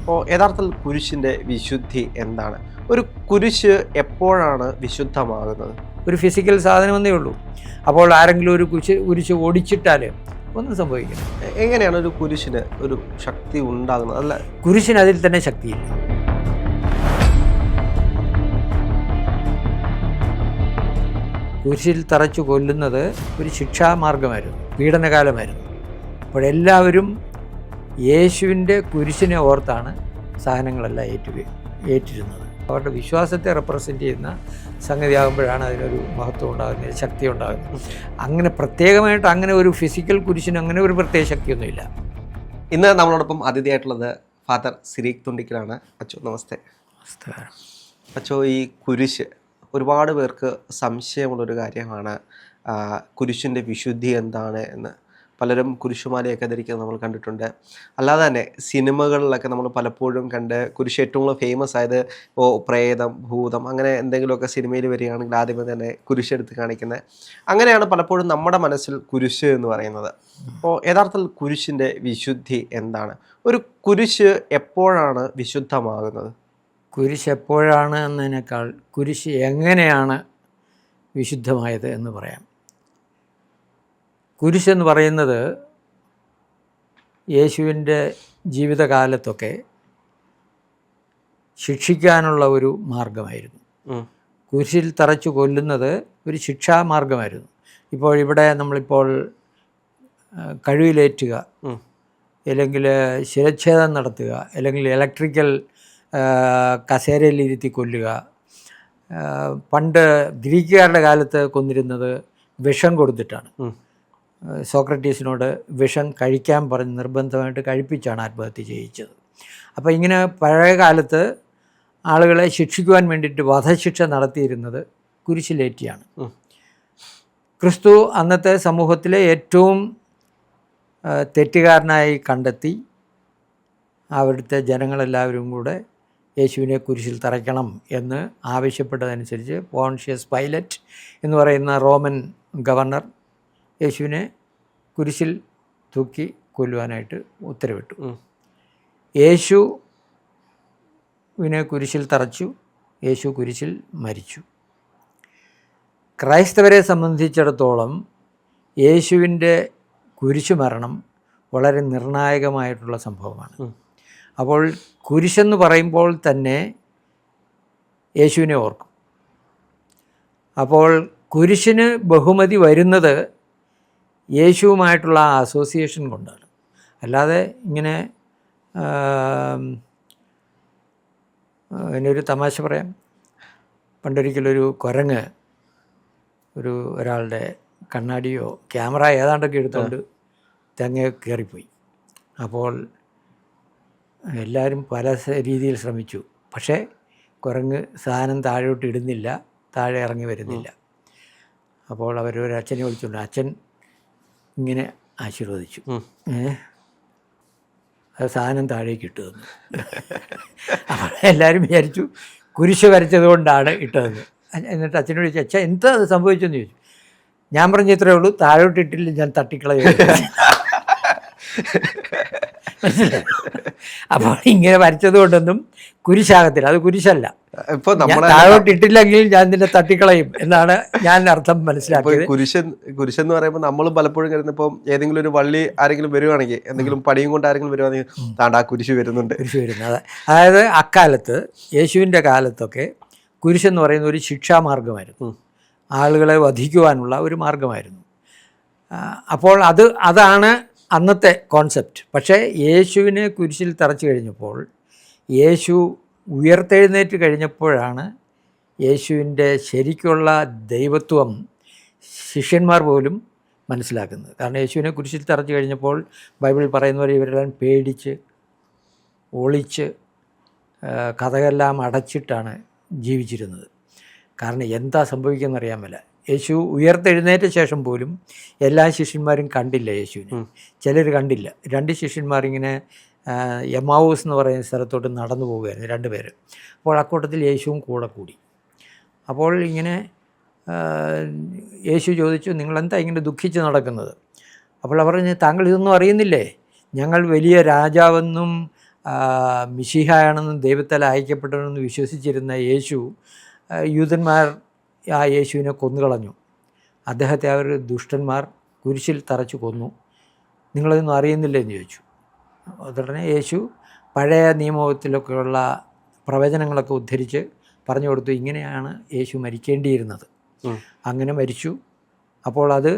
അപ്പോൾ യഥാർത്ഥത്തിൽ കുരിശിൻ്റെ വിശുദ്ധി എന്താണ്? ഒരു കുരിശ് എപ്പോഴാണ് വിശുദ്ധമാകുന്നത്? ഒരു ഫിസിക്കൽ സാധനമെന്നേ ഉള്ളൂ. അപ്പോൾ ആരെങ്കിലും ഒരു കുരിശ് ഓടിച്ചിട്ടാൽ ഒന്നും സംഭവിക്കില്ല. എങ്ങനെയാണ് ഒരു കുരിശിന് ഒരു ശക്തി ഉണ്ടാകുന്നത്? അല്ല, കുരിശിന് അതിൽ തന്നെ ശക്തിയില്ല. കുരിശിൽ തറച്ചു കൊല്ലുന്നത് ഒരു ശിക്ഷാമാർഗമായിരുന്നു, പീഡനകാലമായിരുന്നു. അപ്പോഴെല്ലാവരും യേശുവിൻ്റെ കുരിശിനെ ഓർത്താണ് സാധനങ്ങളെല്ലാം ഏറ്റിരുന്നത്. അവരുടെ വിശ്വാസത്തെ റെപ്രസെൻ്റ് ചെയ്യുന്ന സംഗതിയാകുമ്പോഴാണ് അതിനൊരു മഹത്വം ഉണ്ടാകുന്നത്, ശക്തി ഉണ്ടാകുന്നത്. അങ്ങനെ പ്രത്യേകമായിട്ട് അങ്ങനെ ഒരു ഫിസിക്കൽ കുരിശിന് അങ്ങനെ ഒരു പ്രത്യേക ശക്തിയൊന്നുമില്ല. ഇന്ന് നമ്മളോടൊപ്പം അതിഥിയായിട്ടുള്ളത് ഫാദർ സിരീഖ് തുണ്ടിക്കലാണ്. അച്ചോ നമസ്തേ. നമസ്കാരം. അച്ചോ, ഈ കുരിശ് ഒരുപാട് പേർക്ക് സംശയമുള്ളൊരു കാര്യമാണ്. കുരിശിൻ്റെ വിശുദ്ധി എന്താണ് എന്ന് പലരും കുരിശുമാലയൊക്കെ ധരിക്കുന്നത് നമ്മൾ കണ്ടിട്ടുണ്ട്. അല്ലാതെ തന്നെ സിനിമകളിലൊക്കെ നമ്മൾ പലപ്പോഴും കണ്ട് കുരിശ് ഏറ്റവും കൂടുതൽ ഫേമസ് ആയത് പ്രേതം, ഭൂതം അങ്ങനെ എന്തെങ്കിലുമൊക്കെ സിനിമയിൽ വരികയാണെങ്കിൽ ആദ്യമേ തന്നെ കുരിശെടുത്ത് കാണിക്കുന്നത്. അങ്ങനെയാണ് പലപ്പോഴും നമ്മുടെ മനസ്സിൽ കുരിശ് എന്ന് പറയുന്നത്. അപ്പോൾ യഥാർത്ഥത്തിൽ കുരിശിൻ്റെ വിശുദ്ധി എന്താണ്? ഒരു കുരിശ് എപ്പോഴാണ് വിശുദ്ധമാകുന്നത്? കുരിശ് എപ്പോഴാണ് എന്നതിനേക്കാൾ കുരിശ് എങ്ങനെയാണ് വിശുദ്ധമായത് എന്ന് പറയാം. കുരിശെന്ന് പറയുന്നത് യേശുവിൻ്റെ ജീവിതകാലത്തൊക്കെ ശിക്ഷിക്കാനുള്ള ഒരു മാർഗമായിരുന്നു. കുരിശിൽ തറച്ചു കൊല്ലുന്നത് ഒരു ശിക്ഷാമാർഗമായിരുന്നു. ഇപ്പോൾ ഇവിടെ നമ്മളിപ്പോൾ കഴുവിലേറ്റുക, അല്ലെങ്കിൽ ശിരച്ഛേദം നടത്തുക, അല്ലെങ്കിൽ ഇലക്ട്രിക്കൽ കസേരയിലിരുത്തി കൊല്ലുക. പണ്ട് ഗ്രീക്കുകാരുടെ കാലത്ത് കൊന്നിരുന്നത് വിഷം കൊടുത്തിട്ടാണ്. സോക്രട്ടീസിനോട് വിഷം കഴിക്കാൻ പറഞ്ഞ് നിർബന്ധമായിട്ട് കഴിപ്പിച്ചാണ് ആത്മഹത്യ ചെയ്യിച്ചത്. അപ്പോൾ ഇങ്ങനെ പഴയ കാലത്ത് ആളുകളെ ശിക്ഷിക്കുവാൻ വേണ്ടിയിട്ട് വധശിക്ഷ നടത്തിയിരുന്നത് കുരിശിലേറ്റിയാണ്. ക്രിസ്തു അന്നത്തെ സമൂഹത്തിലെ ഏറ്റവും തെറ്റുകാരനായി കണ്ടെത്തി അവിടുത്തെ ജനങ്ങളെല്ലാവരും കൂടെ യേശുവിനെ കുരിശിൽ തറയ്ക്കണം എന്ന് ആവശ്യപ്പെട്ടതനുസരിച്ച് പോൺഷ്യസ് പൈലറ്റ് എന്ന് പറയുന്ന റോമൻ ഗവർണർ യേശുവിനെ കുരിശിൽ തൂക്കി കൊല്ലുവാനായിട്ട് ഉത്തരവിട്ടു. യേശുവിനെ കുരിശിൽ തറച്ചു, യേശു കുരിശിൽ മരിച്ചു. ക്രൈസ്തവരെ സംബന്ധിച്ചിടത്തോളം യേശുവിൻ്റെ കുരിശുമരണം വളരെ നിർണായകമായിട്ടുള്ള സംഭവമാണ്. അപ്പോൾ കുരിശെന്ന് പറയുമ്പോൾ തന്നെ യേശുവിനെ ഓർക്കും. അപ്പോൾ കുരിശിന് ബഹുമതി വരുന്നത് യേശുവുമായിട്ടുള്ള ആ അസോസിയേഷൻ കൊണ്ടാണ്. അല്ലാതെ ഇങ്ങനെ എന്നൊരു തമാശ പറയാം. പണ്ടൊരിക്കലൊരു കുരങ്ങ് ഒരാളുടെ കണ്ണാടിയോ ക്യാമറ ഏതാണ്ടൊക്കെ എടുത്തുകൊണ്ട് തെങ്ങ കയറിപ്പോയി. അപ്പോൾ എല്ലാവരും പല രീതിയിൽ ശ്രമിച്ചു. പക്ഷേ കുരങ്ങ് സാധനം താഴോട്ട് ഇടുന്നില്ല, താഴെ ഇറങ്ങി വരുന്നില്ല. അപ്പോൾ അവരൊരു അച്ഛനെ വിളിച്ചുകൊണ്ട് അച്ഛൻ ഇങ്ങനെ ആശീർവദിച്ചു, അത് സാധനം താഴേക്ക് ഇട്ടതെന്ന്. അപ്പോൾ എല്ലാവരും വിചാരിച്ചു കുരിശ് വരച്ചത് കൊണ്ടാണ് ഇട്ടതെന്ന്. എന്നിട്ട് അച്ഛനോട് ചോദിച്ചു, അച്ഛൻ എന്താ സംഭവിച്ചെന്ന് ചോദിച്ചു. ഞാൻ പറഞ്ഞ ഇത്രയേ ഉള്ളൂ, താഴോട്ട് ഇട്ടില്ല, ഞാൻ തട്ടിക്കളയും. മനസ്സിലായി? അപ്പോൾ ഇങ്ങനെ വരച്ചത് കൊണ്ടൊന്നും കുരിശാകത്തില്ല, അത് കുരിശല്ല. ഇപ്പോൾ താഴോട്ട് ഇട്ടില്ലെങ്കിൽ ഞാൻ നിന്നെ തട്ടിക്കളയും എന്നാണ് ഞാൻ അർത്ഥം മനസ്സിലാക്കിയത്. കുരിശെന്ന് പറയുമ്പോൾ നമ്മൾ പലപ്പോഴും കരുതുമ്പോൾ ഏതെങ്കിലും ഒരു വള്ളി ആരെങ്കിലും വരുവാണെങ്കിൽ, എന്തെങ്കിലും പടിയും കൊണ്ട് ആരെങ്കിലും വരുവാണെങ്കിൽ താണ്ട ആ കുരിശ് വരുന്നുണ്ട്. കുരിശ് വരുന്നത് അതായത് അക്കാലത്ത് യേശുവിൻ്റെ കാലത്തൊക്കെ കുരിശെന്ന് പറയുന്ന ഒരു ശിക്ഷാമാർഗമായിരുന്നു, ആളുകളെ വധിക്കുവാനുള്ള ഒരു മാർഗമായിരുന്നു. അപ്പോൾ അതാണ് അന്നത്തെ കോൺസെപ്റ്റ്. പക്ഷേ യേശുവിനെ കുരിശിൽ തറച്ചു കഴിഞ്ഞപ്പോൾ, യേശു ഉയർത്തെഴുന്നേറ്റ് കഴിഞ്ഞപ്പോഴാണ് യേശുവിൻ്റെ ശരിക്കുള്ള ദൈവത്വം ശിഷ്യന്മാർ പോലും മനസ്സിലാക്കുന്നത്. കാരണം യേശുവിനെ കുരിശിൽ തറച്ചു കഴിഞ്ഞപ്പോൾ ബൈബിളിൽ പറയുന്ന പോലെ ഇവരെല്ലാം പേടിച്ച് ഒളിച്ച് കഥകളെല്ലാം അടച്ചിട്ടാണ് ജീവിച്ചിരുന്നത്. കാരണം എന്താ സംഭവിക്കുന്നത് അറിയാൻ മേല. യേശു ഉയർത്തെഴുന്നേറ്റ ശേഷം പോലും എല്ലാ ശിഷ്യന്മാരും കണ്ടില്ല യേശുവിനെ. ചിലർ കണ്ടില്ല. 2 ശിഷ്യന്മാരിങ്ങനെ എമ്മാവൂസ് എന്ന് പറയുന്ന സ്ഥലത്തോട്ട് നടന്നു പോവുകയായിരുന്നു, 2 പേര്. അപ്പോൾ അക്കൂട്ടത്തിൽ യേശുവും കൂടെ കൂടി. അപ്പോൾ ഇങ്ങനെ യേശു ചോദിച്ചു, നിങ്ങളെന്താ ഇങ്ങനെ ദുഃഖിച്ച് നടക്കുന്നത്? അപ്പോൾ അവർ പറഞ്ഞു, താങ്കൾ ഇതൊന്നും അറിയുന്നില്ലേ? ഞങ്ങൾ വലിയ രാജാവെന്നും മിശിഹായാണെന്നും ദൈവത്താൽ അയക്കപ്പെട്ടവനെന്ന് വിശ്വസിച്ചിരുന്ന യേശു, യൂതന്മാർ ആ യേശുവിനെ കൊന്നുകളഞ്ഞു. അദ്ദേഹത്തെ അവർ ദുഷ്ടന്മാർ കുരിശിൽ തറച്ചു കൊന്നു. നിങ്ങളതൊന്നും അറിയുന്നില്ലേ എന്ന് ചോദിച്ചു. ഉടനെ യേശു പഴയ നിയമത്തിലൊക്കെയുള്ള പ്രവചനങ്ങളൊക്കെ ഉദ്ധരിച്ച് പറഞ്ഞു കൊടുത്തു, ഇങ്ങനെയാണ് യേശു മരിക്കേണ്ടിയിരുന്നത്, അങ്ങനെ മരിച്ചു. അപ്പോൾ അത്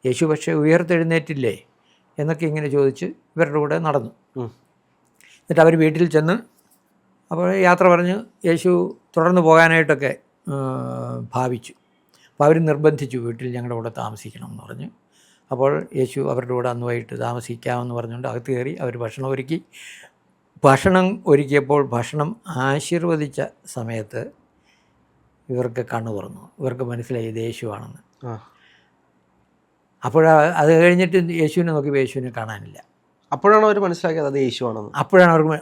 യേശു പക്ഷേ ഉയർത്തെഴുന്നേറ്റില്ലേ എന്നൊക്കെ ഇങ്ങനെ ചോദിച്ച് ഇവരുടെ കൂടെ നടന്നു. എന്നിട്ട് അവർ വീട്ടിൽ ചെന്ന് അപ്പോൾ യാത്ര പറഞ്ഞ് യേശു തുടർന്ന് പോകാനായിട്ടൊക്കെ ഭാവിച്ചു. അപ്പോൾ അവർ നിർബന്ധിച്ചു, വീട്ടിൽ ഞങ്ങളുടെ കൂടെ താമസിക്കണം എന്ന് പറഞ്ഞു. അപ്പോൾ യേശു അവരുടെ കൂടെ അന്ന് വൈകിട്ട് താമസിക്കാമെന്ന് പറഞ്ഞുകൊണ്ട് അകത്ത് കയറി. അവർ ഭക്ഷണം ഒരുക്കി. ഭക്ഷണം ഒരുക്കിയപ്പോൾ ഭക്ഷണം ആശീർവദിച്ച സമയത്ത് ഇവർക്ക് കണ്ണു തുറന്നു. ഇവർക്ക് മനസ്സിലായി ഇത് യേശുവാണെന്ന്. അപ്പോൾ അത് കഴിഞ്ഞിട്ട് യേശുവിനെ നോക്കിയപ്പോൾ യേശുവിനെ കാണാനില്ല. അപ്പോഴാണ് അവർ മനസ്സിലാക്കിയത് അത് യേശുവാണെന്ന്. അപ്പോഴാണ് അവർക്ക്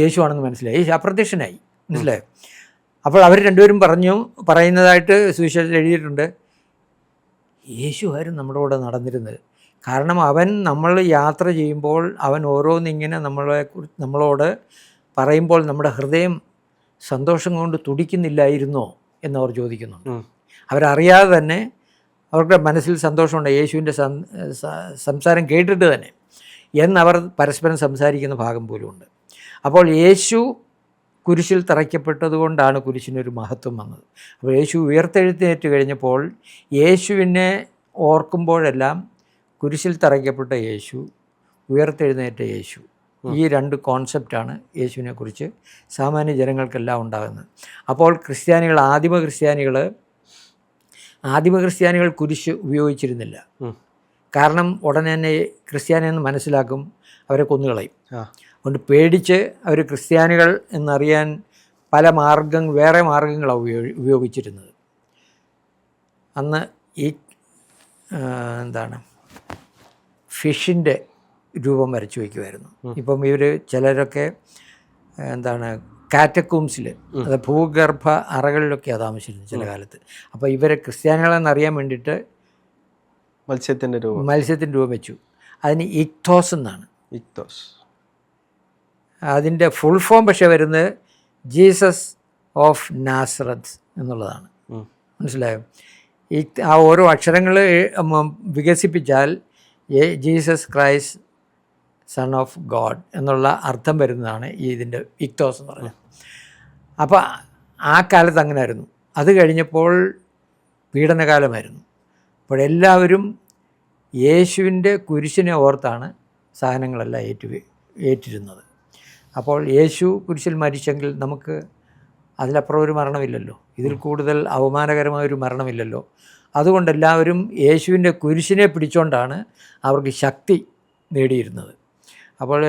യേശുവാണെന്ന് മനസ്സിലായി. യേശു അപ്രത്യക്ഷനായി, മനസ്സിലായോ? അപ്പോൾ അവർ രണ്ടുപേരും പറയുന്നതായിട്ട് സുവിശേഷത്തിൽ എഴുതിയിട്ടുണ്ട്, യേശുവായിരുന്നു നമ്മുടെ കൂടെ നടന്നിരുന്നത്. കാരണം അവൻ നമ്മൾ യാത്ര ചെയ്യുമ്പോൾ അവൻ ഓരോന്നിങ്ങനെ നമ്മളോട് പറയുമ്പോൾ നമ്മുടെ ഹൃദയം സന്തോഷം കൊണ്ട് തുടിക്കുന്നില്ലായിരുന്നോ എന്നവർ ചോദിക്കുന്നുണ്ട്. അവരറിയാതെ തന്നെ അവരുടെ മനസ്സിൽ സന്തോഷമുണ്ട്, യേശുവിൻ്റെ സംസാരം കേട്ടിട്ട് തന്നെ എന്നവർ പരസ്പരം സംസാരിക്കുന്ന ഭാഗം പോലുമുണ്ട്. അപ്പോൾ യേശു കുരിശിൽ തറയ്ക്കപ്പെട്ടതുകൊണ്ടാണ് കുരിശിനൊരു മഹത്വം വന്നത്. അപ്പോൾ യേശു ഉയർത്തെഴുന്നേറ്റ് കഴിഞ്ഞപ്പോൾ യേശുവിനെ ഓർക്കുമ്പോഴെല്ലാം കുരിശിൽ തറയ്ക്കപ്പെട്ട യേശു, ഉയർത്തെഴുന്നേറ്റ യേശു, ഈ രണ്ട് കോൺസെപ്റ്റാണ് യേശുവിനെക്കുറിച്ച് സാമാന്യ ജനങ്ങൾക്കെല്ലാം ഉണ്ടാകുന്നത്. അപ്പോൾ ക്രിസ്ത്യാനികൾ, ആദിമ ക്രിസ്ത്യാനികൾ കുരിശ് ഉപയോഗിച്ചിരുന്നില്ല. കാരണം ഉടനെ തന്നെ ക്രിസ്ത്യാനിയെന്ന് മനസ്സിലാക്കും, അവരെ കൊന്നുകളയും. അതുകൊണ്ട് പേടിച്ച് അവർ ക്രിസ്ത്യാനികൾ എന്നറിയാൻ വേറെ മാർഗങ്ങളാണ് ഉപയോഗിച്ചിരുന്നത്. അന്ന് ഈ ഫിഷിൻ്റെ രൂപം വരച്ചു വയ്ക്കുമായിരുന്നു. ഇപ്പം ഇവർ ചിലരൊക്കെ കാറ്റക്കൂംസിൽ, അത് ഭൂഗർഭ അറകളിലൊക്കെയാണ് താമസിച്ചിരുന്നത് ചില കാലത്ത്. അപ്പോൾ ഇവരെ ക്രിസ്ത്യാനികളെന്നറിയാൻ വേണ്ടിയിട്ട് മത്സ്യത്തിൻ്റെ രൂപം വെച്ചു. അതിന് ഇക്തോസ് എന്നാണ്. അതിൻ്റെ ഫുൾ ഫോം പക്ഷേ വരുന്നത് ജീസസ് ഓഫ് നാസറത്ത് എന്നുള്ളതാണ്. മനസ്സിലായോ? ആ ഓരോ അക്ഷരങ്ങൾ വികസിപ്പിച്ചാൽ Jesus Christ son of God എന്നുള്ള അർത്ഥം വരുന്നതാണ് ഇതിൻ്റെ ഇക്തോസ് എന്ന് പറഞ്ഞത്. അപ്പോൾ ആ കാലത്ത് അങ്ങനെ ആയിരുന്നു. അത് കഴിഞ്ഞപ്പോൾ പീഡനകാലമായിരുന്നു. അപ്പോഴെല്ലാവരും യേശുവിൻ്റെ കുരിശിനെ ഓർത്താണ് സാധനങ്ങളെല്ലാം ഏറ്റിരുന്നത്. അപ്പോൾ യേശു കുരിശിൽ മരിച്ചെങ്കിൽ നമുക്ക് അതിലപ്പുറം ഒരു മരണമില്ലല്ലോ, ഇതിൽ കൂടുതൽ അവമാനകരമായൊരു മരണമില്ലല്ലോ. അതുകൊണ്ട് എല്ലാവരും യേശുവിൻ്റെ കുരിശിനെ പിടിച്ചുകൊണ്ടാണ് അവർക്ക് ശക്തി നേടിയിരുന്നത്. അപ്പോൾ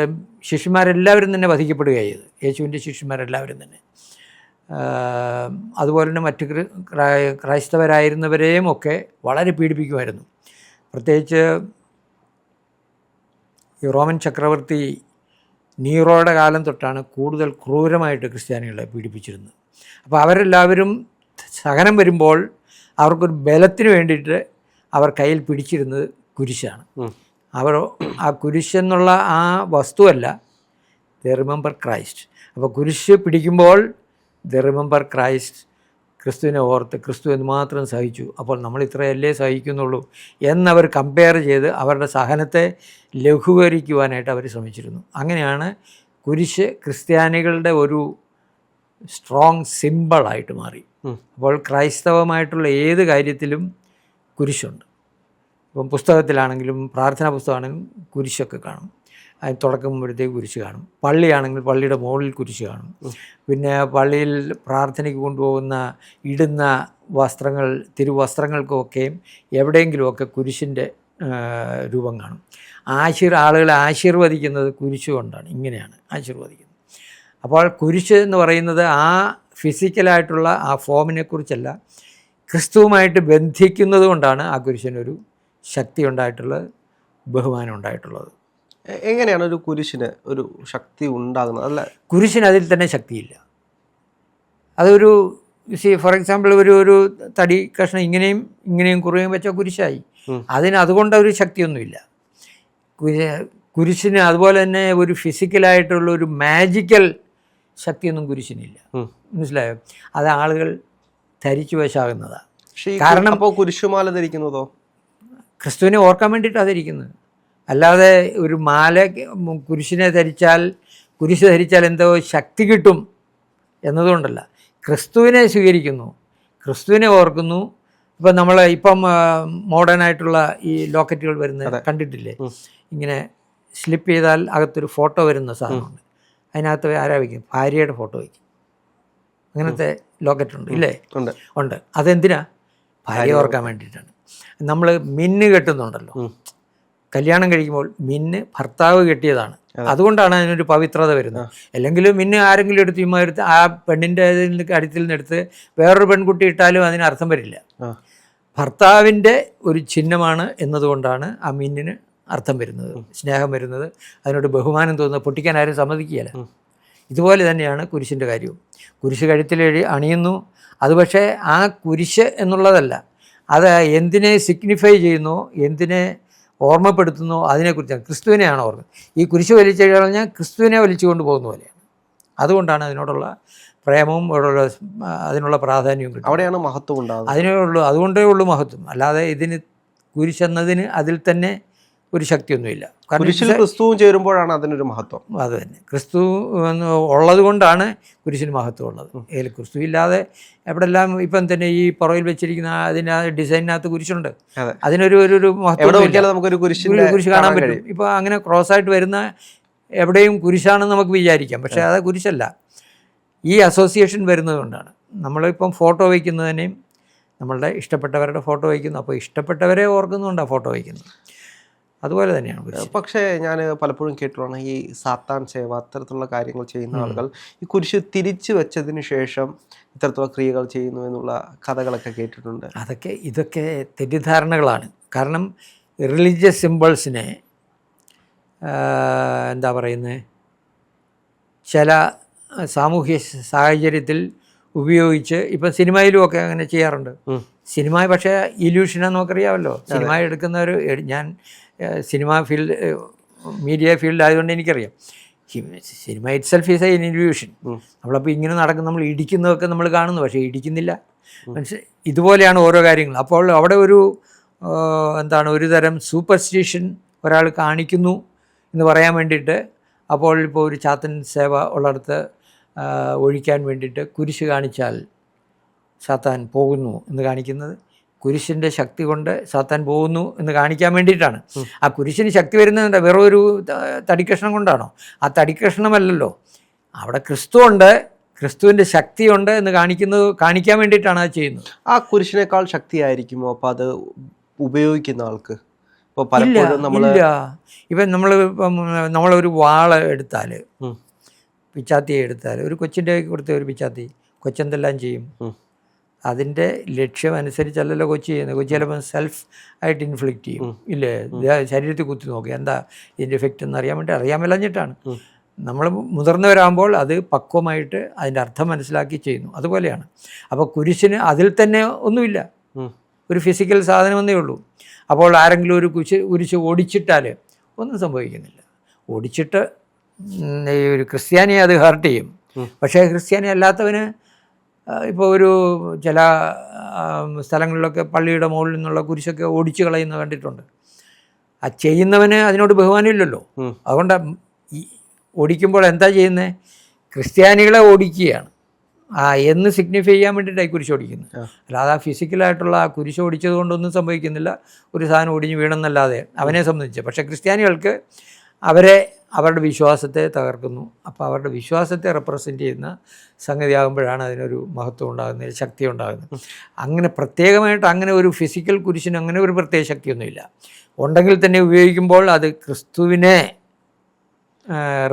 ശിഷ്യന്മാരെല്ലാവരും തന്നെ വധിക്കപ്പെടുകയാണ് ചെയ്തത്, യേശുവിൻ്റെ ശിഷ്യന്മാരെല്ലാവരും തന്നെ. അതുപോലെ തന്നെ മറ്റ് ക്രൈസ്തവരായിരുന്നവരെയും ഒക്കെ വളരെ പീഡിപ്പിക്കുമായിരുന്നു. പ്രത്യേകിച്ച് ഈ റോമൻ ചക്രവർത്തി നീറോയുടെ കാലം തൊട്ടാണ് കൂടുതൽ ക്രൂരമായിട്ട് ക്രിസ്ത്യാനികളെ പീഡിപ്പിച്ചിരുന്നത്. അപ്പോൾ അവരെല്ലാവരും സഹനം വരുമ്പോൾ അവർക്കൊരു ബലത്തിന് വേണ്ടിയിട്ട് അവർ കയ്യിൽ പിടിച്ചിരുന്നത് കുരിശാണ്. അവർ ആ കുരിശെന്നുള്ള ആ വസ്തുവല്ല, ദ റിമെമ്പർ ക്രൈസ്റ്റ്. അപ്പോൾ കുരിശ് പിടിക്കുമ്പോൾ ദ റിമെമ്പർ ക്രൈസ്റ്റ്, ക്രിസ്തുവിനെ ഓർത്ത് ക്രിസ്തു എന്ന് മാത്രം സഹിച്ചു, അപ്പോൾ നമ്മൾ ഇത്രയല്ലേ സഹിക്കുന്നുള്ളൂ എന്നവർ കമ്പയർ ചെയ്ത് അവരുടെ സഹനത്തെ ലഘൂകരിക്കുവാനായിട്ട് അവർ ശ്രമിച്ചിരുന്നു. അങ്ങനെയാണ് കുരിശ് ക്രിസ്ത്യാനികളുടെ ഒരു സ്ട്രോങ് സിമ്പിളായിട്ട് മാറി. അപ്പോൾ ക്രൈസ്തവമായിട്ടുള്ള ഏത് കാര്യത്തിലും കുരിശുണ്ട്. ഇപ്പം പുസ്തകത്തിലാണെങ്കിലും പ്രാർത്ഥനാ പുസ്തകമാണെങ്കിലും കുരിശൊക്കെ കാണും. അതിന് തുടക്കുമ്പോഴത്തേക്ക് കുരിശ് കാണും. പള്ളിയാണെങ്കിൽ പള്ളിയുടെ മുകളിൽ കുരിശ് കാണും. പിന്നെ പള്ളിയിൽ പ്രാർത്ഥനയ്ക്ക് കൊണ്ടുപോകുന്ന ഇടുന്ന വസ്ത്രങ്ങൾ, തിരുവസ്ത്രങ്ങൾക്കൊക്കെയും എവിടെയെങ്കിലുമൊക്കെ കുരിശിൻ്റെ രൂപം കാണും. ആളുകളെ ആശീർവദിക്കുന്നത് കുരിശ് കൊണ്ടാണ്, ഇങ്ങനെയാണ് ആശീർവദിക്കുന്നത്. അപ്പോൾ കുരിശ് എന്ന് പറയുന്നത് ആ ഫിസിക്കലായിട്ടുള്ള ആ ഫോമിനെക്കുറിച്ചല്ല, ക്രിസ്തുവുമായിട്ട് ബന്ധിക്കുന്നത് കൊണ്ടാണ് ആ കുരിശിനൊരു ശക്തി ഉണ്ടായിട്ടുള്ളത്, ബഹുമാനം ഉണ്ടായിട്ടുള്ളത്. എങ്ങനെയാണ് ഒരു കുരിശിന് ഒരു ശക്തി ഉണ്ടാകുന്നത്? അല്ല, കുരിശിന് അതിൽ തന്നെ ശക്തിയില്ല. അതൊരു ഫോർ എക്സാമ്പിൾ ഒരു തടി കഷ്ണം ഇങ്ങനെയും കുറേയും വെച്ച കുരിശായി. അതുകൊണ്ട് ഒരു ശക്തിയൊന്നുമില്ല. കുരിശിന് അതുപോലെ തന്നെ ഒരു ഫിസിക്കലായിട്ടുള്ള ഒരു മാജിക്കൽ ശക്തിയൊന്നും കുരിശിനില്ല. മനസ്സിലായോ? അത് ആളുകൾ ധരിച്ചു വശാകുന്നതാണ്. കാരണം അപ്പോൾ കുരിശുമാല ധരിക്കുന്നതോ ക്രിസ്തുവിനെ ഓർക്കാൻ വേണ്ടിയിട്ടാണ് ധരിക്കുന്നത്. അല്ലാതെ ഒരു മാല കുരിശിനെ ധരിച്ചാൽ, കുരിശ് ധരിച്ചാൽ എന്തോ ശക്തി കിട്ടും എന്നതുകൊണ്ടല്ല. ക്രിസ്തുവിനെ സ്വീകരിക്കുന്നു, ക്രിസ്തുവിനെ ഓർക്കുന്നു. ഇപ്പം നമ്മൾ മോഡേണായിട്ടുള്ള ഈ ലോക്കറ്റുകൾ വരുന്നത് കണ്ടിട്ടില്ലേ? ഇങ്ങനെ സ്ലിപ്പ് ചെയ്താൽ അകത്തൊരു ഫോട്ടോ വരുന്ന സാധനമുണ്ട്. അതിനകത്ത് ആരാ വയ്ക്കും? ഭാര്യയുടെ ഫോട്ടോ വയ്ക്കും. അങ്ങനത്തെ ലോക്കറ്റുണ്ട് ഇല്ലേ? ഉണ്ട്. അതെന്തിനാ? ഭാര്യ ഓർക്കാൻ വേണ്ടിയിട്ടാണ്. നമ്മൾ മിന്ന് കെട്ടുന്നുണ്ടല്ലോ, കല്യാണം കഴിക്കുമ്പോൾ മിന്ന് ഭർത്താവ് കെട്ടിയതാണ്. അതുകൊണ്ടാണ് അതിനൊരു പവിത്രത വരുന്നത്. അല്ലെങ്കിൽ മിന്ന് ആരെങ്കിലും എടുത്ത് ആ പെണ്ണിൻ്റെ കാര്യത്തിൽ നിന്നെടുത്ത് വേറൊരു പെൺകുട്ടി ഇട്ടാലും അതിന് അർത്ഥം വരില്ല. ഭർത്താവിൻ്റെ ഒരു ചിഹ്നമാണ് എന്നതുകൊണ്ടാണ് ആ മിന്നിന് അർത്ഥം വരുന്നത്, സ്നേഹം വരുന്നത്, അതിനോട് ബഹുമാനം തോന്നുന്നത്. പൊട്ടിക്കാൻ ആരും സമ്മതിക്കുകയില്ല. ഇതുപോലെ തന്നെയാണ് കുരിശിൻ്റെ കാര്യവും. കുരിശ് കഴുത്തിൽ അണിയുന്നു. അത് പക്ഷേ ആ കുരിശ് എന്നുള്ളതല്ല, അത് എന്തിനെ സിഗ്നിഫൈ ചെയ്യുന്നു, എന്തിനെ ഓർമ്മപ്പെടുത്തുന്നു, അതിനെക്കുറിച്ചാണ്. ക്രിസ്തുവിനെയാണ് ഓർമ്മ. ഈ കുരിശ് വലിച്ചു കഴിഞ്ഞാൽ ക്രിസ്തുവിനെ വലിച്ചു കൊണ്ടുപോകുന്ന പോലെയാണ്. അതുകൊണ്ടാണ് അതിനോടുള്ള പ്രേമവും അതിനുള്ള പ്രാധാന്യവും കിട്ടും. അവിടെയാണ് മഹത്വം ഉണ്ടാകുന്നത്. അതിനേ ഉള്ളൂ, അതുകൊണ്ടേ ഉള്ളൂ മഹത്വം. അല്ലാതെ ഇതിന് കുരിശെന്നതിന് അതിൽ തന്നെ ഒരു ശക്തിയൊന്നുമില്ല. കുരിശിൽ ക്രിസ്തുവും ചേരുമ്പോഴാണ് അതിനൊരു മഹത്വം. അത് തന്നെ, ക്രിസ്തു ഉള്ളത് കൊണ്ടാണ് കുരിശിന് മഹത്വം ഉള്ളത്. അതിൽ ക്രിസ്തു ഇല്ലാതെ എവിടെല്ലാം ഇപ്പം തന്നെ ഈ പുറകിൽ വെച്ചിരിക്കുന്ന അതിൻ്റെ ഡിസൈനിനകത്ത് കുരിശുണ്ട്. അതിനൊരു ഒരു മഹത്വം കുരിശ് കാണാൻ പറ്റും. ഇപ്പോൾ അങ്ങനെ ക്രോസായിട്ട് വരുന്ന എവിടെയും കുരിശാണെന്ന് നമുക്ക് വിചാരിക്കാം. പക്ഷേ അത് കുരിശല്ല. ഈ അസോസിയേഷൻ വരുന്നത് കൊണ്ടാണ്. നമ്മളിപ്പം ഫോട്ടോ വയ്ക്കുന്നതിനെയും നമ്മളുടെ ഇഷ്ടപ്പെട്ടവരുടെ ഫോട്ടോ വയ്ക്കുന്നു. അപ്പോൾ ഇഷ്ടപ്പെട്ടവരെ ഓർക്കുന്നുകൊണ്ടാണ് ഫോട്ടോ വയ്ക്കുന്നത്. അതുപോലെ തന്നെയാണ്. പക്ഷേ ഞാൻ പലപ്പോഴും കേട്ടിട്ടുള്ള ഈ സാത്താൻ സേവ അത്തരത്തിലുള്ള കാര്യങ്ങൾ ചെയ്യുന്ന ആളുകൾ ഈ കുരിശ് തിരിച്ചു വെച്ചതിന് ശേഷം ഇത്തരത്തിലുള്ള ക്രിയകൾ ചെയ്യുന്നു എന്നുള്ള കഥകളൊക്കെ കേട്ടിട്ടുണ്ട്. ഇതൊക്കെ തെറ്റിദ്ധാരണകളാണ്. കാരണം റിലീജിയസ് സിംബിൾസിനെ എന്താ പറയുന്നത്, ചില സാമൂഹ്യ സാഹചര്യത്തിൽ ഉപയോഗിച്ച് ഇപ്പം സിനിമയിലുമൊക്കെ അങ്ങനെ ചെയ്യാറുണ്ട്. സിനിമ പക്ഷേ ഇല്യൂഷനാന്ന് നമുക്കറിയാമല്ലോ. സിനിമ എടുക്കുന്നവർ, ഞാൻ സിനിമ ഫീൽഡ് മീഡിയ ഫീൽഡ് ആയതുകൊണ്ട് എനിക്കറിയാം. Cinema it self is A illusion. നമ്മളപ്പോൾ ഇങ്ങനെ നടക്കും, നമ്മൾ ഇടിക്കുന്നതൊക്കെ നമ്മൾ കാണുന്നു, പക്ഷേ ഇടിക്കുന്നില്ല. ഇതുപോലെയാണ് ഓരോ കാര്യങ്ങൾ. അപ്പോൾ അവിടെ ഒരു ഒരു തരം സൂപ്പർസ്റ്റിഷൻ ഒരാൾ കാണിക്കുന്നു എന്ന് പറയാൻ വേണ്ടിയിട്ട്, അപ്പോൾ ഇപ്പോൾ ഒരു ചാത്തൻ സേവ ഉള്ളിടത്ത് ഒഴിക്കാൻ വേണ്ടിയിട്ട് കുരിശ് കാണിച്ചാൽ സാത്താൻ പോകുന്നു എന്ന് കാണിക്കുന്നത്, കുരിശിൻ്റെ ശക്തി കൊണ്ട് സാത്താൻ പോകുന്നു എന്ന് കാണിക്കാൻ വേണ്ടിയിട്ടാണ്. ആ കുരിശിന് ശക്തി വരുന്നത് വെറും ഒരു തടിക്കഷ്ണം കൊണ്ടാണോ? ആ തടിക്കഷ്ണമല്ലല്ലോ, അവിടെ ക്രിസ്തു ഉണ്ട്, ക്രിസ്തുവിൻ്റെ ശക്തിയുണ്ട് എന്ന് കാണിക്കാൻ വേണ്ടിയിട്ടാണ് അത് ചെയ്യുന്നത്. ആ കുരിശിനേക്കാൾ ശക്തിയായിരിക്കുമോ അപ്പോൾ അത് ഉപയോഗിക്കുന്ന ആൾക്ക്? ഇപ്പോൾ പലപ്പോഴും ഇപ്പം നമ്മളൊരു വാള് എടുത്താൽ, പിച്ചാത്തി എടുത്താൽ, ഒരു കൊച്ചിൻ്റെ കൊടുത്ത ഒരു പിച്ചാത്തി, കൊച്ചെന്തെല്ലാം ചെയ്യും? അതിൻ്റെ ലക്ഷ്യം അനുസരിച്ചല്ലല്ലോ കൊച്ചി ചെയ്യുന്നത്. കൊച്ചി ചിലപ്പോൾ സെൽഫ് ആയിട്ട് ഇൻഫ്ലിക്റ്റ് ചെയ്യും, ഇല്ലേ? ശരീരത്തിൽ കുത്തി നോക്കി എന്താ ഇതിൻ്റെ എഫക്റ്റ് എന്ന് അറിയാൻ വേണ്ടി, അറിയാൻ മേലഞ്ഞിട്ടാണ്. നമ്മൾ മുതിർന്നവരാകുമ്പോൾ അത് പക്വമായിട്ട് അതിൻ്റെ അർത്ഥം മനസ്സിലാക്കി ചെയ്യുന്നു. അതുപോലെയാണ്. അപ്പോൾ കുരിശിന് അതിൽ തന്നെ ഒന്നുമില്ല, ഒരു ഫിസിക്കൽ സാധനമെന്നേ ഉള്ളൂ. അപ്പോൾ ആരെങ്കിലും ഒരു കുരിശ് ഓടിച്ചിട്ടാൽ ഒന്നും സംഭവിക്കുന്നില്ല. ഓടിച്ചിട്ട് ഒരു ക്രിസ്ത്യാനിയെ അത് ഹേർട്ട് ചെയ്യും. പക്ഷേ ക്രിസ്ത്യാനി അല്ലാത്തവന് ഇപ്പോൾ ഒരു ചില സ്ഥലങ്ങളിലൊക്കെ പള്ളിയുടെ മുകളിൽ നിന്നുള്ള കുരിശൊക്കെ ഓടിച്ച് കളയുന്നത് കണ്ടിട്ടുണ്ട്. ആ ചെയ്യുന്നവന് അതിനോട് ബഹുമാനമില്ലല്ലോ. അതുകൊണ്ട് ഈ ഓടിക്കുമ്പോൾ എന്താ ചെയ്യുന്നത്? ക്രിസ്ത്യാനികളെ ഓടിക്കുകയാണ്. എന്ന് സിഗ്നിഫൈ ചെയ്യാൻ വേണ്ടിയിട്ടായി കുരിശ് ഓടിക്കുന്നത്. അല്ലാതെ ആ ഫിസിക്കലായിട്ടുള്ള ആ കുരിശ് ഓടിച്ചത് കൊണ്ടൊന്നും സംഭവിക്കുന്നില്ല. ഒരു സാധനം ഒടിഞ്ഞ് വീണെന്നല്ലാതെ അവനെ സംബന്ധിച്ച്. പക്ഷേ ക്രിസ്ത്യാനികൾക്ക് അവരുടെ വിശ്വാസത്തെ തകർക്കുന്നു. അപ്പോൾ അവരുടെ വിശ്വാസത്തെ റെപ്രസെൻ്റ് ചെയ്യുന്ന സംഗതിയാകുമ്പോഴാണ് അതിനൊരു മഹത്വം ഉണ്ടാകുന്നത്, ശക്തി ഉണ്ടാകുന്നത്. അങ്ങനെ പ്രത്യേകമായിട്ട് അങ്ങനെ ഒരു ഫിസിക്കൽ കുരിശിന് അങ്ങനെ ഒരു പ്രത്യേക ശക്തിയൊന്നുമില്ല. ഉണ്ടെങ്കിൽ തന്നെ ഉപയോഗിക്കുമ്പോൾ അത് ക്രിസ്തുവിനെ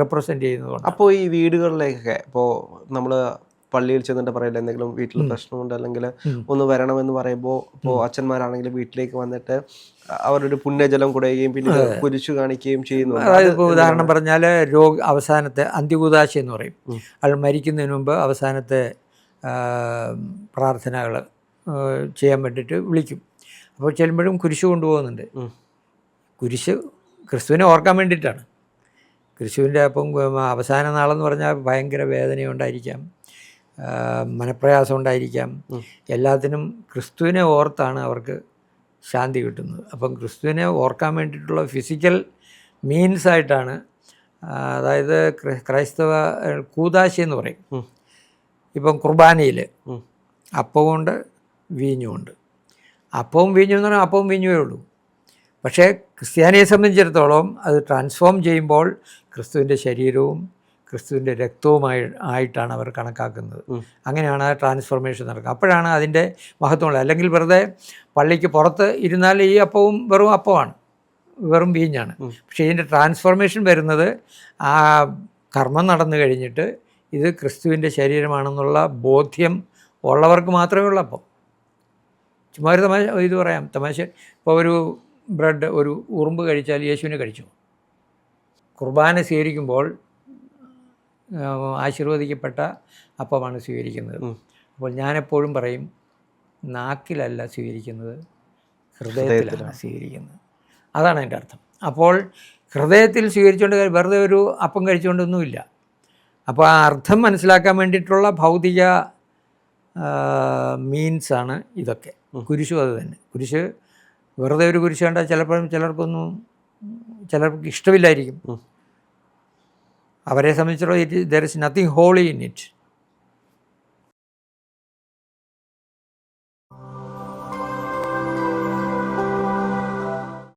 റെപ്രസെൻ്റ് ചെയ്യുന്നതുകൊണ്ട്. അപ്പോൾ ഈ വീടുകളിലേക്കൊക്കെ ഇപ്പോൾ നമ്മൾ പള്ളിയിൽ ചെന്നിട്ട് പറയില്ല, എന്തെങ്കിലും വീട്ടിൽ പ്രശ്നമുണ്ട് അല്ലെങ്കിൽ ഒന്ന് വരണമെന്ന് പറയുമ്പോൾ, ഇപ്പോൾ അച്ഛന്മാരാണെങ്കിലും വീട്ടിലേക്ക് വന്നിട്ട് അവരൊരു പുണ്യജലം കുടയുകയും പിന്നെ കുരിശു കാണിക്കുകയും ചെയ്യുന്നു. അതായത് ഇപ്പോൾ ഉദാഹരണം പറഞ്ഞാൽ അവസാനത്തെ അന്ത്യകൂദാശ എന്ന് പറയും. അയാൾ മരിക്കുന്നതിന് മുമ്പ് അവസാനത്തെ പ്രാർത്ഥനകൾ ചെയ്യാൻ വേണ്ടിയിട്ട് വിളിക്കും. അപ്പോൾ ചെല്ലുമ്പോഴും കുരിശ് കൊണ്ടുപോകുന്നുണ്ട്. കുരിശ് ക്രിസ്തുവിനെ ഓർക്കാൻ വേണ്ടിയിട്ടാണ്. ക്രിസ്തുവിൻ്റെ അപ്പം അവസാന നാളെന്ന് പറഞ്ഞാൽ ഭയങ്കര വേദനയുണ്ടായിരിക്കാം, മനപ്രയാസം ഉണ്ടായിരിക്കാം. എല്ലാത്തിനും ക്രിസ്തുവിനെ ഓർത്താണ് അവർക്ക് ശാന്തി കിട്ടുന്നത്. അപ്പം ക്രിസ്തുവിനെ ഓർക്കാൻ വേണ്ടിയിട്ടുള്ള ഫിസിക്കൽ മീൻസായിട്ടാണ്, അതായത് ക്രൈസ്തവ കൂദാശി എന്ന് പറയും. ഇപ്പം കുർബാനയിൽ അപ്പവുമുണ്ട് വീഞ്ഞുമുണ്ട്. അപ്പവും വീഞ്ഞും എന്ന് പറഞ്ഞാൽ അപ്പവും വീഞ്ഞുമേ ഉള്ളൂ. പക്ഷേ ക്രിസ്ത്യാനിയെ സംബന്ധിച്ചിടത്തോളം അത് ട്രാൻസ്ഫോം ചെയ്യുമ്പോൾ ക്രിസ്തുവിൻ്റെ ശരീരവും ക്രിസ്തുവിൻ്റെ ആയിട്ടാണ് അവർ കണക്കാക്കുന്നത്. അങ്ങനെയാണ് ആ ട്രാൻസ്ഫോർമേഷൻ നടക്കുക. അപ്പോഴാണ് അതിൻ്റെ മഹത്വമുള്ളത്. അല്ലെങ്കിൽ വെറുതെ പള്ളിക്ക് പുറത്ത് ഇരുന്നാൽ ഈ അപ്പവും വെറും അപ്പമാണ്, വെറും വീഞ്ഞാണ്. പക്ഷേ ഇതിൻ്റെ ട്രാൻസ്ഫോർമേഷൻ വരുന്നത് ആ കർമ്മം നടന്നു കഴിഞ്ഞിട്ട് ഇത് ക്രിസ്തുവിൻ്റെ ശരീരമാണെന്നുള്ള ബോധ്യം ഉള്ളവർക്ക് മാത്രമേ ഉള്ളൂ. അപ്പം ചുമ്മാ ഒരു തമാശ ഇത് പറയാം, തമാശ. ഇപ്പോൾ ഒരു ബ്രെഡ്, ഒരു ഉറുമ്പ് കഴിച്ചാൽ യേശുവിനെ കഴിച്ചു. കുർബാന സ്വീകരിക്കുമ്പോൾ ആശീർവദിക്കപ്പെട്ട അപ്പമാണ് സ്വീകരിക്കുന്നത്. അപ്പോൾ ഞാനെപ്പോഴും പറയും, നാക്കിലല്ല സ്വീകരിക്കുന്നത്, ഹൃദയത്തിലാണ് സ്വീകരിക്കുന്നത്. അതാണ് എൻ്റെ അർത്ഥം. അപ്പോൾ ഹൃദയത്തിൽ സ്വീകരിച്ചുകൊണ്ട് വെറുതെ ഒരു അപ്പം കഴിച്ചുകൊണ്ടൊന്നുമില്ല. അപ്പോൾ ആ അർത്ഥം മനസ്സിലാക്കാൻ വേണ്ടിയിട്ടുള്ള ഭൗതിക മീൻസാണ് ഇതൊക്കെ. കുരിശും അത് തന്നെ. കുരിശ് വെറുതെ ഒരു കുരിശ് കണ്ടാൽ ചിലപ്പോഴും ചിലർക്ക് ഇഷ്ടമില്ലായിരിക്കും. അവരെ സംബന്ധിച്ചിടത്തോളം there is nothing holy in it.